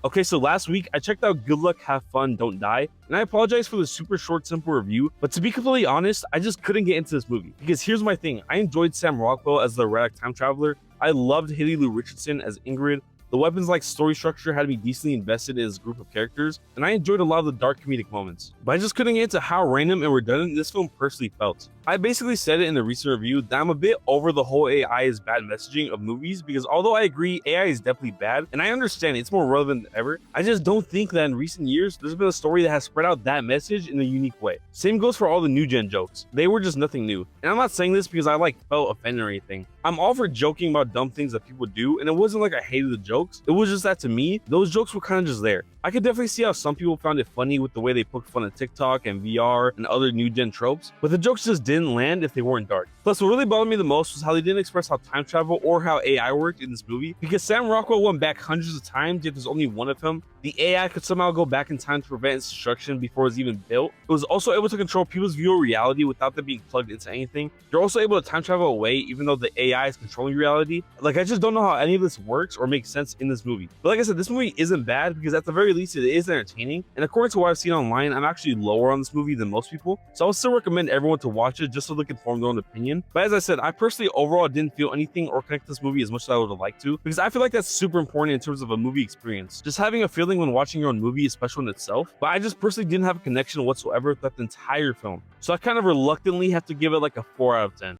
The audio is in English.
Okay, so last week I checked out Good Luck, Have Fun, Don't Die, and I apologize for the super short, simple review, but to be completely honest, I just couldn't get into this movie. Because here's my thing, I enjoyed Sam Rockwell as the Reddick time traveler, I loved Haley Lou Richardson as Ingrid, the weapons like story structure had me decently invested in this group of characters, and I enjoyed a lot of the dark comedic moments. But I just couldn't get into how random and redundant this film personally felt. I basically said it in the recent review that I'm a bit over the whole AI is bad messaging of movies, because although I agree AI is definitely bad, and I understand it's more relevant than ever, I just don't think that in recent years there's been a story that has spread out that message in a unique way. Same goes for all the new gen jokes. They were just nothing new. And I'm not saying this because I felt offended or anything. I'm all for joking about dumb things that people do, and it wasn't like I hated the jokes. It was just that to me, those jokes were kind of just there. I could definitely see how some people found it funny with the way they poked fun at TikTok and VR and other new gen tropes, but the jokes just didn't land if they weren't dark. Plus, what really bothered me the most was how they didn't express how time travel or how AI worked in this movie, because Sam Rockwell went back hundreds of times, yet there's only one of him. The AI could somehow go back in time to prevent its destruction before it was even built. It was also able to control people's view of reality without them being plugged into anything. You're also able to time travel away even though the AI is controlling reality. I just don't know how any of this works or makes sense in this movie. But like I said, this movie isn't bad because at the very least it is entertaining. And according to what I've seen online, I'm actually lower on this movie than most people. So I would still recommend everyone to watch it just so they can form their own opinion. But as I said, I personally overall didn't feel anything or connect to this movie as much as I would have liked to, because I feel like that's super important in terms of a movie experience. Just having a feeling when watching your own movie is special in itself, but I just personally didn't have a connection whatsoever with that entire film. So I kind of reluctantly have to give it like a 4 out of 10.